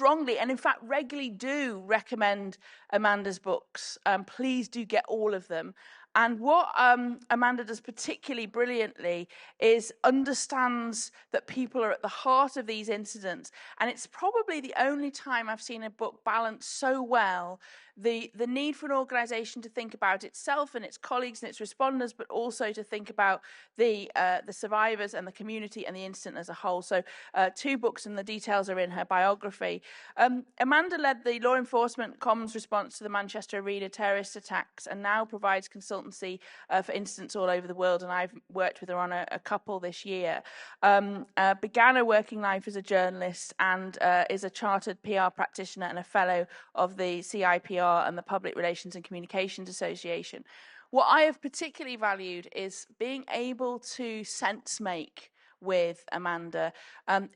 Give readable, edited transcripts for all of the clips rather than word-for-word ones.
strongly, and in fact regularly do recommend Amanda's books. Please do get all of them. And what Amanda does particularly brilliantly is understands that people are at the heart of these incidents. And it's probably the only time I've seen a book balance so well the need for an organisation to think about itself and its colleagues and its responders, but also to think about the survivors and the community and the incident as a whole. So 2 books, and the details are in her biography. Amanda led the law enforcement comms response to the Manchester Arena terrorist attacks and now provides consultancy for incidents all over the world, and I've worked with her on a couple this year. Began her working life as a journalist and is a chartered PR practitioner and a fellow of the CIPR and the Public Relations and Communications Association. What I have particularly valued is being able to sense make with Amanda.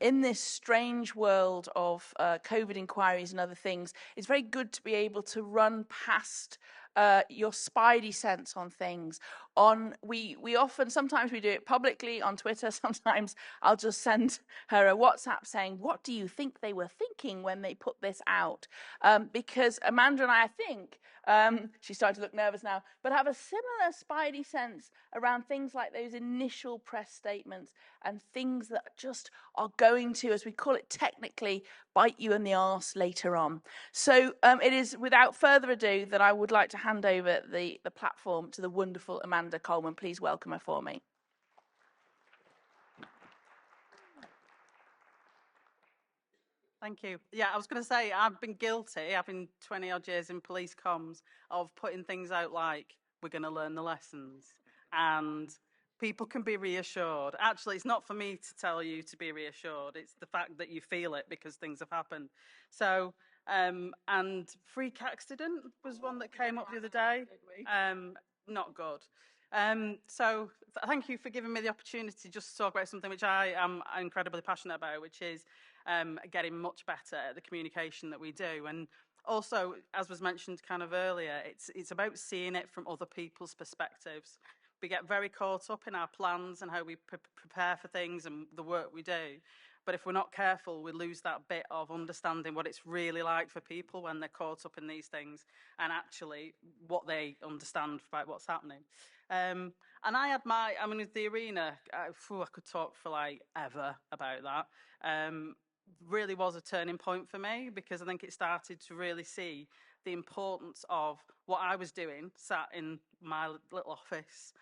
In this strange world of COVID inquiries and other things, it's very good to be able to run past your spidey sense on things. Sometimes we do it publicly on Twitter. Sometimes I'll just send her a WhatsApp saying, what do you think they were thinking when they put this out? Because Amanda and I think, she's starting to look nervous now, but have a similar spidey sense around things like those initial press statements and things that just are going to, as we call it technically, bite you in the arse later on. So it is without further ado that I would like to hand over the platform to the wonderful Amanda Coleman. Please welcome her for me. Thank you. Yeah, I was going to say, I've been guilty, having 20 odd years in police comms, of putting things out like, we're going to learn the lessons. And people can be reassured. Actually, it's not for me to tell you to be reassured. It's the fact that you feel it because things have happened. So, and freak accident was one that came up the other day. Not good. So thank you for giving me the opportunity just to talk about something which I am incredibly passionate about, which is getting much better at the communication that we do. And also, as was mentioned kind of earlier, it's about seeing it from other people's perspectives. We get very caught up in our plans and how we prepare for things and the work we do. But if we're not careful, we lose that bit of understanding what it's really like for people when they're caught up in these things and actually what they understand about what's happening. And with the arena, I could talk for like ever about that. Really was a turning point for me because I think it started to really see the importance of what I was doing, sat in my little office,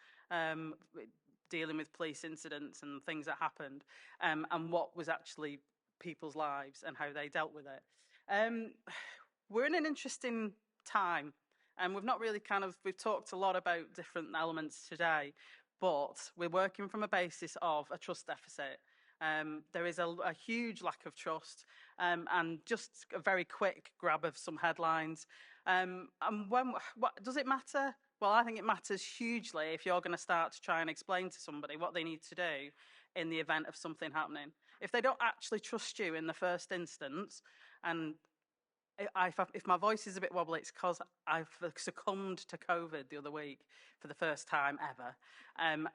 dealing with police incidents and things that happened, and what was actually people's lives and how they dealt with it. We're in an interesting time, and we've talked a lot about different elements today, but we're working from a basis of a trust deficit. There is a huge lack of trust, and just a very quick grab of some headlines. Does it matter? Well, I think it matters hugely if you're going to start to try and explain to somebody what they need to do in the event of something happening. If they don't actually trust you in the first instance, and if my voice is a bit wobbly, it's because I've succumbed to COVID the other week for the first time ever.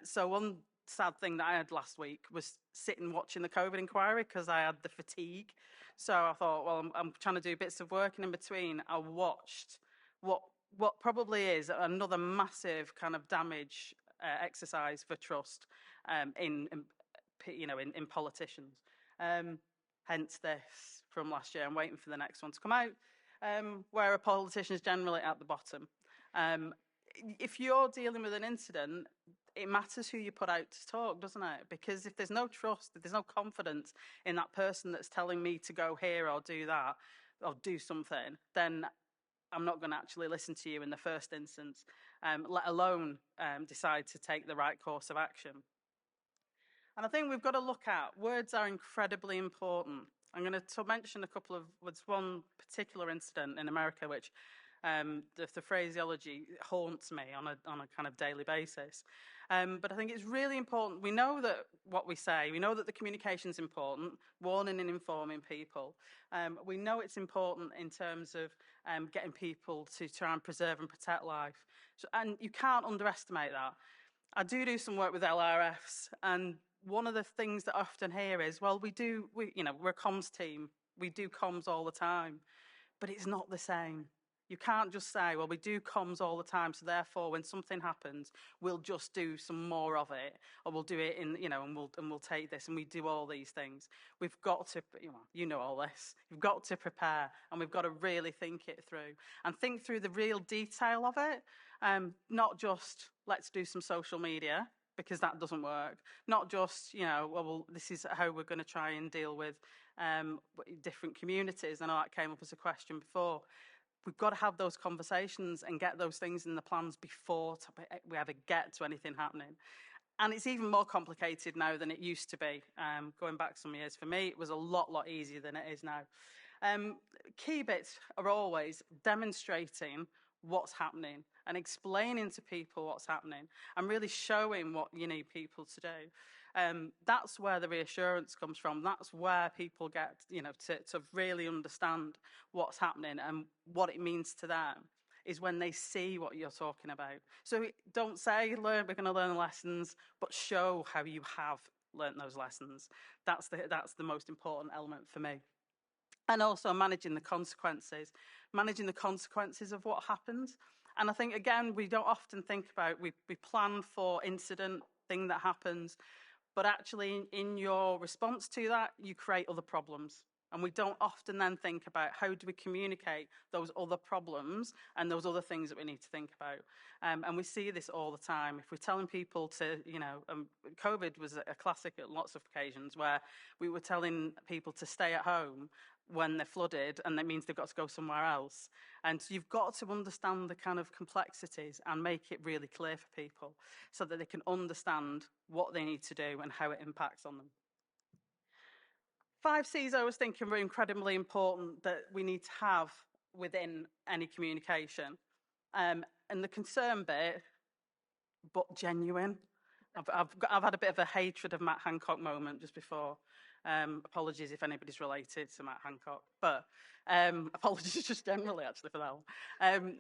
So one sad thing that I had last week was sitting watching the COVID inquiry because I had the fatigue. So I thought, well, I'm trying to do bits of work, and in between I watched what probably is another massive kind of damage exercise for trust in politicians. Hence this from last year. I'm waiting for the next one to come out, where a politician is generally at the bottom. If you're dealing with an incident, it matters who you put out to talk, doesn't it? Because if there's no trust, if there's no confidence in that person that's telling me to go here or do that or do something, then I'm not going to actually listen to you in the first instance, let alone decide to take the right course of action. And I think we've got to look at words are incredibly important. I'm going to mention one particular incident in America, which the phraseology haunts me on a kind of daily basis. But I think it's really important. We know that what we say, we know that the communication is important, warning and informing people. We know it's important in terms of getting people to try and preserve and protect life. And you can't underestimate that. I do some work with LRFs, and one of the things that I often hear is, well, we're a comms team. We do comms all the time, but it's not the same. You can't just say, well, we do comms all the time, so therefore when something happens, we'll just do some more of it, or we'll do it in, and we'll take this, and we do all these things. We've got to, you know all this, you've got to prepare, and we've got to really think it through, and think through the real detail of it, not just, let's do some social media, because that doesn't work. Not just, well, this is how we're going to try and deal with different communities. I know that came up as a question before. We've got to have those conversations and get those things in the plans before we ever get to anything happening. And it's even more complicated now than it used to be. Going back some years, for me, it was a lot easier than it is now. Key bits are always demonstrating what's happening and explaining to people what's happening and really showing what you need people to do. That's where the reassurance comes from. That's where people get, to really understand what's happening and what it means to them is when they see what you're talking about. So don't say, we're going to learn the lessons, but show how you have learnt those lessons. That's the most important element for me. And also managing the consequences of what happens. And I think, again, we don't often think about, we plan for incident, thing that happens, but actually in your response to that, you create other problems. And we don't often then think about how do we communicate those other problems and those other things that we need to think about. And we see this all the time. If we're telling people to, COVID was a classic at lots of occasions where we were telling people to stay at home when they're flooded, and that means they've got to go somewhere else. And so you've got to understand the kind of complexities and make it really clear for people so that they can understand what they need to do and how it impacts on them. 5 C's I was thinking were incredibly important that we need to have within any communication. And the concern bit, but genuine. I've had a bit of a hatred of Matt Hancock moment just before. Apologies if anybody's related to Matt Hancock, but apologies just generally actually for that one.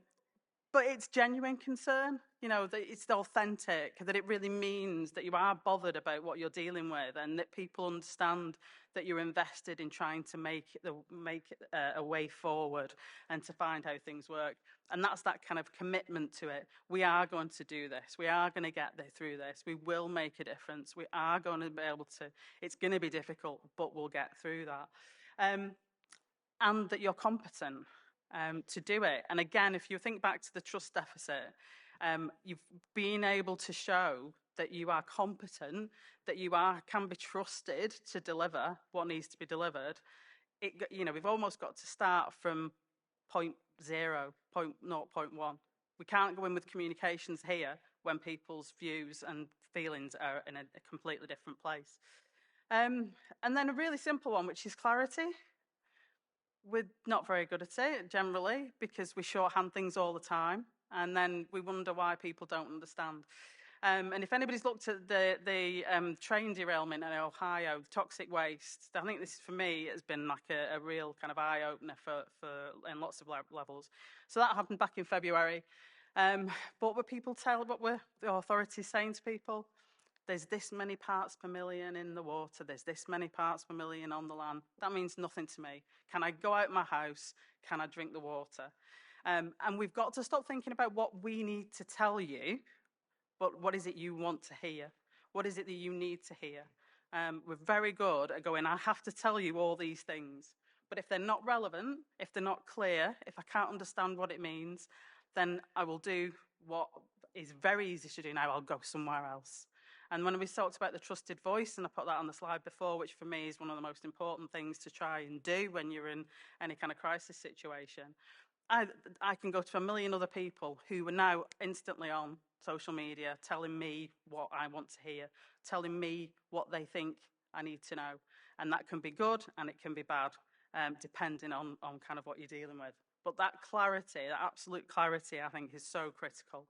But it's genuine concern, that it's authentic, that it really means that you are bothered about what you're dealing with and that people understand that you're invested in trying to make a way forward and to find how things work. And that's that kind of commitment to it. We are going to do this. We are going to get through this. We will make a difference. We are going to be able to, it's going to be difficult, but we'll get through that. And that you're competent to do it. And again, if you think back to the trust deficit, you've been able to show that you are competent, that you can be trusted to deliver what needs to be delivered. We've almost got to start from point 0.1. We can't go in with communications here when people's views and feelings are in a completely different place. And then a really simple one, which is clarity. We're not very good at it generally because we shorthand things all the time, and then we wonder why people don't understand. And if anybody's looked at the train derailment in Ohio, toxic waste, I think this for me has been like a real kind of eye opener for in lots of levels. So that happened back in February. What were the authorities saying to people? There's this many parts per million in the water, there's this many parts per million on the land. That means nothing to me. Can I go out my house? Can I drink the water? And we've got to stop thinking about what we need to tell you, but what is it you want to hear? What is it that you need to hear? We're very good at going, I have to tell you all these things. But if they're not relevant, if they're not clear, if I can't understand what it means, then I will do what is very easy to do now. I'll go somewhere else. And when we talked about the trusted voice, and I put that on the slide before, which for me is one of the most important things to try and do when you're in any kind of crisis situation, I can go to a million other people who are now instantly on social media telling me what I want to hear, telling me what they think I need to know. And that can be good and it can be bad, depending on kind of what you're dealing with. But that clarity, that absolute clarity, I think is so critical.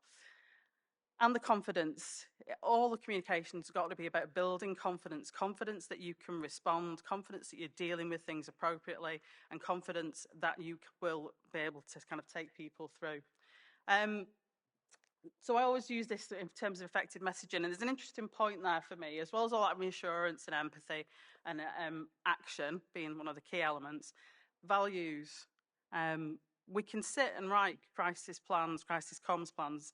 And the confidence, all the communication's got to be about building confidence that you can respond, confidence that you're dealing with things appropriately, and confidence that you will be able to kind of take people through. So I always use this in terms of effective messaging, and there's an interesting point there for me, as well as all that reassurance and empathy and action being one of the key elements. Values. We can sit and write crisis plans, crisis comms plans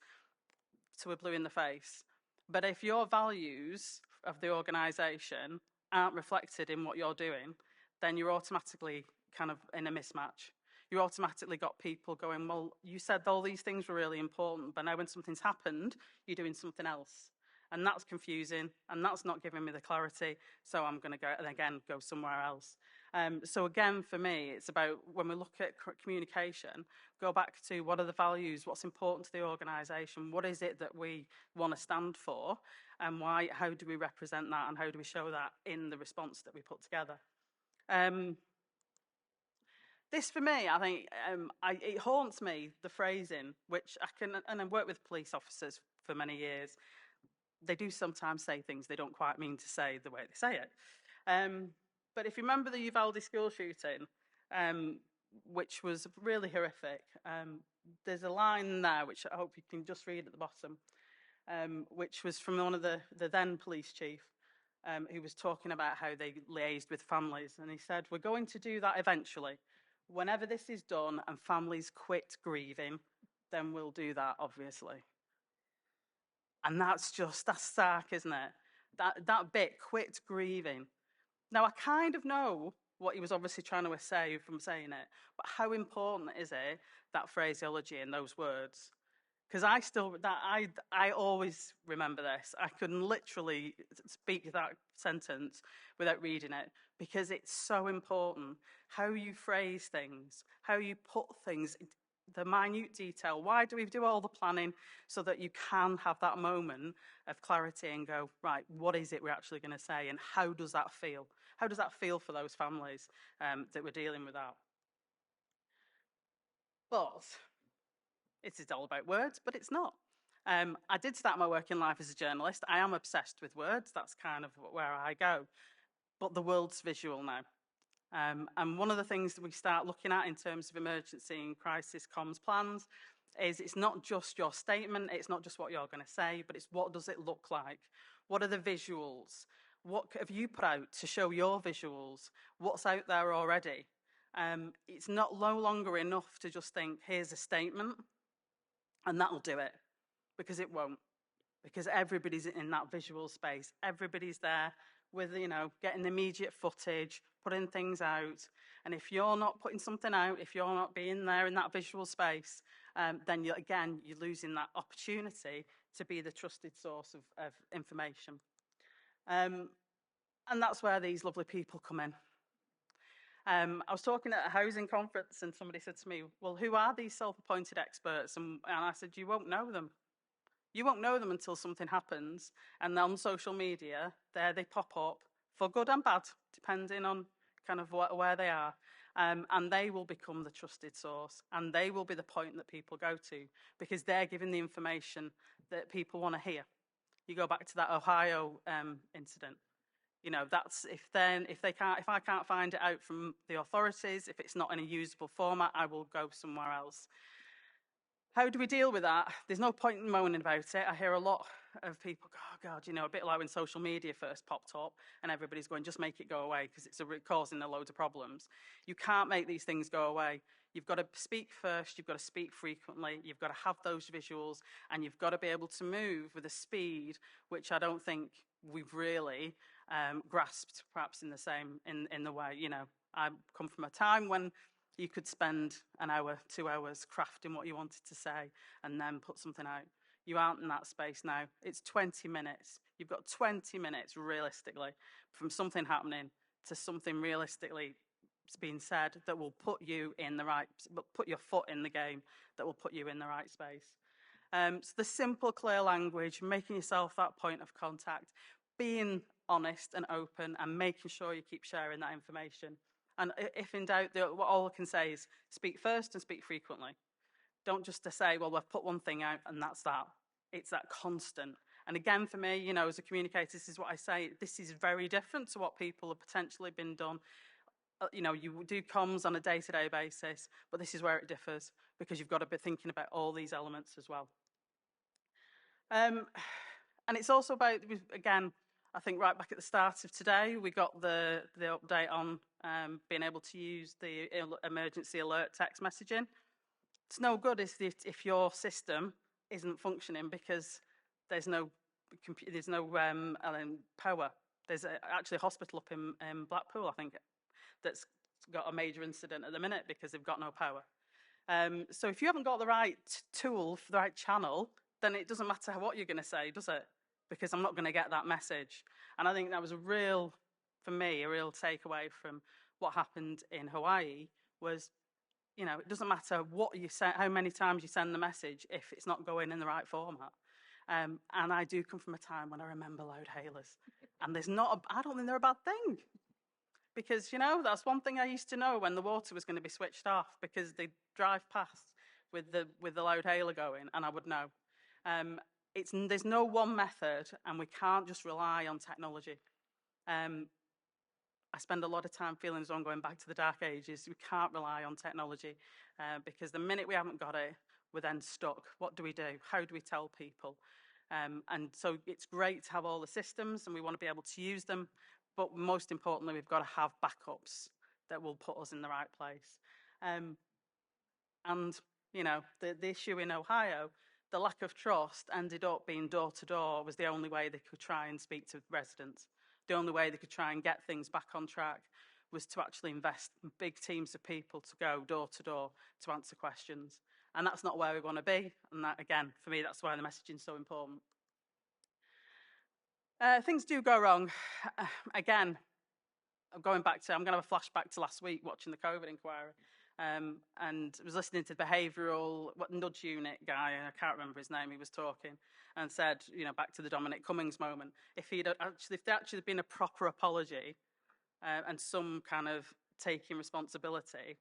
till we're blue in the face, but if your values of the organisation aren't reflected in what you're doing, then you're automatically kind of in a mismatch. You automatically got people going, well, you said all these things were really important, but now when something's happened, you're doing something else. And that's confusing, and that's not giving me the clarity, so I'm going to go and again go somewhere else. So again, for me, it's about when we look at communication, go back to what are the values, what's important to the organisation, what is it that we want to stand for, and why? How do we represent that, and how do we show that in the response that we put together? This for me, I think it haunts me, the phrasing, which I can, and I've worked with police officers for many years. They do sometimes say things they don't quite mean to say the way they say it. But if you remember the Uvalde school shooting, which was really horrific, there's a line there which I hope you can just read at the bottom, which was from one of the then police chief, who was talking about how they liaised with families. And he said, we're going to do that eventually. Whenever this is done and families quit grieving, then we'll do that, obviously. And that's stark, isn't it? That bit, quit grieving. Now, I kind of know what he was obviously trying to say from saying it, but how important is it, that phraseology and those words? Because I always remember this. I can literally speak that sentence without reading it, because it's so important. How you phrase things, how you put things, the minute detail. Why do we do all the planning? So that you can have that moment of clarity and go, right, what is it we're actually going to say, and how does that feel? How does that feel for those families that we're dealing with that? But it is all about words, but it's not. I did start my working life as a journalist. I am obsessed with words. That's kind of where I go. But the world's visual now. And one of the things that we start looking at in terms of emergency and crisis comms plans is it's not just your statement, it's not just what you're going to say, but it's what does it look like? What are the visuals? What have you put out to show your visuals? What's out there already? It's no longer enough to just think, here's a statement, and that'll do it, because it won't. Because everybody's in that visual space. Everybody's there with, getting immediate footage, putting things out. And if you're not putting something out, if you're not being there in that visual space, then you're losing that opportunity to be the trusted source of information. And that's where these lovely people come in. I was talking at a housing conference, and somebody said to me, well, who are these self-appointed experts? And I said, you won't know them. You won't know them until something happens, and on social media, there they pop up, for good and bad, depending on kind of where they are, and they will become the trusted source, and they will be the point that people go to, because they're giving the information that people want to hear. You go back to that Ohio incident. That's if I can't find it out from the authorities, if it's not in a usable format, I will go somewhere else. How do we deal with that? There's no point in moaning about it. I hear a lot of people go, oh God, a bit like when social media first popped up and everybody's going, just make it go away because it's causing a load of problems. You can't make these things go away. You've got to speak first, you've got to speak frequently, you've got to have those visuals, and you've got to be able to move with a speed which I don't think we've really grasped perhaps in the way, I come from a time when you could spend an hour, 2 hours crafting what you wanted to say and then put something out. You aren't in that space now. It's 20 minutes. You've got 20 minutes realistically from something happening to something realistically being said that will put you in the right, put your foot in the game, that will put you in the right space. So the simple, clear language, making yourself that point of contact, being honest and open, and making sure you keep sharing that information. And if in doubt, all I can say is speak first and speak frequently. Don't just to say, well, we've put one thing out and that's that. It's that constant. And again, for me, as a communicator, this is what I say. This is very different to what people have potentially been done. You do comms on a day-to-day basis, but this is where it differs, because you've got to be thinking about all these elements as well. And it's also about, again, I think right back at the start of today, we got the update on being able to use the emergency alert text messaging. It's no good if your system isn't functioning because there's no power. There's actually a hospital up in Blackpool, I think, that's got a major incident at the minute because they've got no power. So if you haven't got the right tool for the right channel, then it doesn't matter what you're going to say, does it? Because I'm not going to get that message. And I think that was for me, a real takeaway from what happened in Hawaii was, it doesn't matter what you say, how many times you send the message if it's not going in the right format. And I do come from a time when I remember loud hailers, and I don't think they're a bad thing. Because, that's one thing I used to know when the water was going to be switched off, because they'd drive past with the loud hailer going, and I would know. There's no one method, and we can't just rely on technology. I spend a lot of time feeling as though I'm going back to the dark ages. We can't rely on technology because the minute we haven't got it, we're then stuck. What do we do? How do we tell people? And so it's great to have all the systems, and we want to be able to use them. But most importantly, we've got to have backups that will put us in the right place. And, the issue in Ohio, the lack of trust ended up being door to door was the only way they could try and speak to residents. The only way they could try and get things back on track was to actually invest in big teams of people to go door to door to answer questions. And that's not where we want to be. And that, again, for me, that's why the messaging is so important. Things do go wrong. Again, I'm going to have a flashback to last week watching the COVID inquiry. And I was listening to the behavioural nudge unit guy, and I can't remember his name, he was talking and said, back to the Dominic Cummings moment, if there actually been a proper apology and some kind of taking responsibility,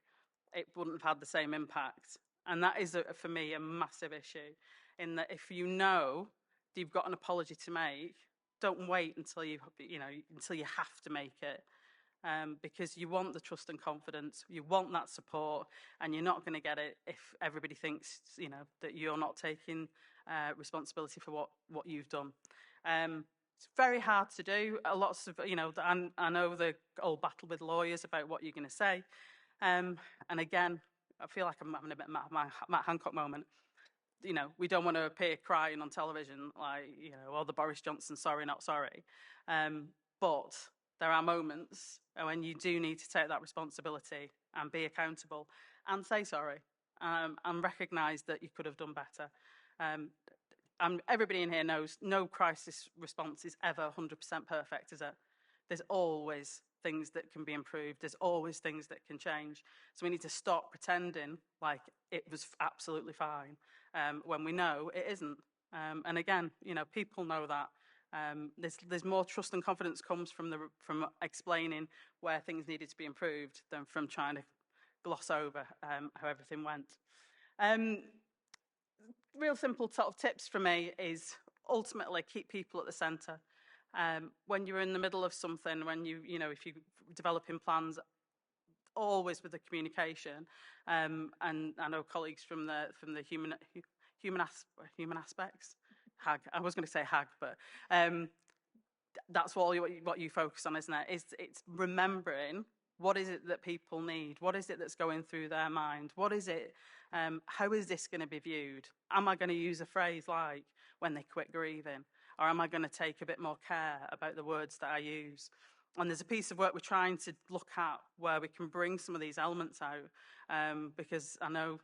it wouldn't have had the same impact. And that is, for me, a massive issue, in that if you know that you've got an apology to make, don't wait until you have to make it. Because you want the trust and confidence, you want that support, and you're not going to get it if everybody thinks, that you're not taking responsibility for what you've done. It's very hard to do. Lots of, I know the old battle with lawyers about what you're going to say. And again, I feel like I'm having a bit of Matt Hancock moment. We don't want to appear crying on television, like, the Boris Johnson, sorry, not sorry. But there are moments when you do need to take that responsibility and be accountable and say sorry and recognise that you could have done better. Everybody in here knows no crisis response is ever 100% perfect, is it? There's always things that can be improved. There's always things that can change. So we need to stop pretending like it was absolutely fine when we know it isn't. And again, people know that. There's more trust and confidence comes from explaining where things needed to be improved than from trying to gloss over how everything went. Real simple sort of tips for me is ultimately keep people at the centre. When you're in the middle of something, if you're developing plans, always with the communication. And I know colleagues from the human aspects. HAG. I was going to say HAG, but that's what you focus on, isn't it? It's remembering what is it that people need? What is it that's going through their mind? What is it? How is this going to be viewed? Am I going to use a phrase like when they quit grieving? Or am I going to take a bit more care about the words that I use? And there's a piece of work we're trying to look at where we can bring some of these elements out, because I know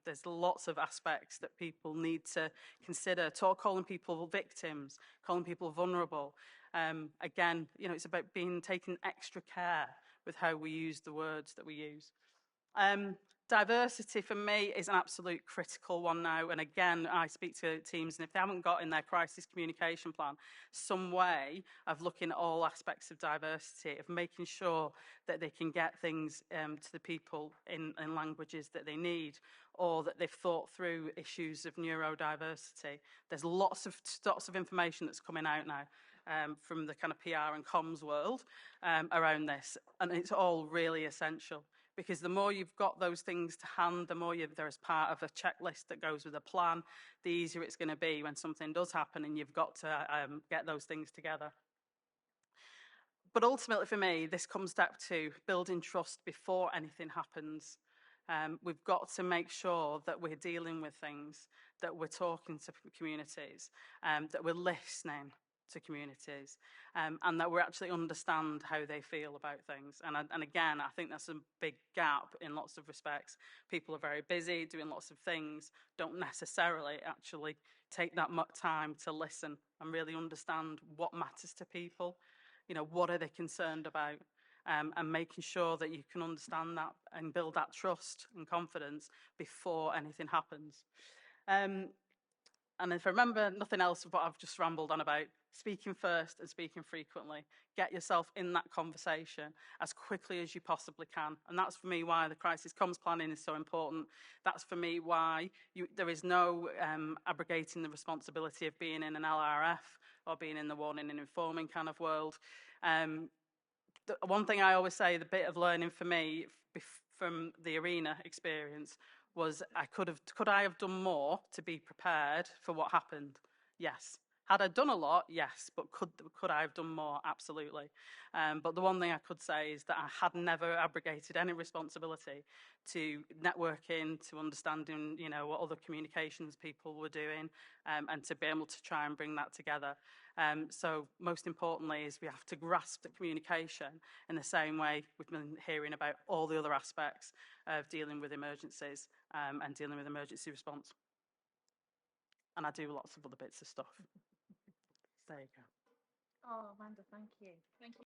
there's lots of aspects that people need to consider. Calling people victims, calling people vulnerable. Again, it's about taking extra care with how we use the words that we use. Diversity for me is an absolute critical one now. And again, I speak to teams, and if they haven't got in their crisis communication plan some way of looking at all aspects of diversity, of making sure that they can get things to the people in languages that they need, or that they've thought through issues of neurodiversity. There's lots of information that's coming out now from the kind of PR and comms world around this, and it's all really essential. because the more you've got those things to hand, the more they're as part of a checklist that goes with a plan, the easier it's going to be when something does happen and you've got to get those things together. But ultimately for me, this comes down to building trust before anything happens. We've got to make sure that we're dealing with things, that we're talking to communities, that we're listening to communities, and that we actually understand how they feel about things. And again, I think that's a big gap in lots of respects. People are very busy doing lots of things, don't necessarily actually take that much time to listen and really understand what matters to people. You know, what are they concerned about? And making sure that you can understand that and build that trust and confidence before anything happens. And if I remember nothing else of what I've just rambled on about, speaking first and speaking frequently. Get yourself in that conversation as quickly as you possibly can. And that's for me why the crisis comms planning is so important. That's for me why there is no abrogating the responsibility of being in an LRF or being in the warning and informing kind of world. The one thing I always say, the bit of learning for me from the arena experience was could I have done more to be prepared for what happened? Yes. Had I done a lot? Yes. But could I have done more? Absolutely. But the one thing I could say is that I had never abrogated any responsibility to networking, to understanding, you know, what other communications people were doing, and to be able to try and bring that together. So most importantly is we have to grasp the communication in the same way we've been hearing about all the other aspects of dealing with emergencies and dealing with emergency response. And I do lots of other bits of stuff. There you go. Oh, Amanda, thank you. Thank you.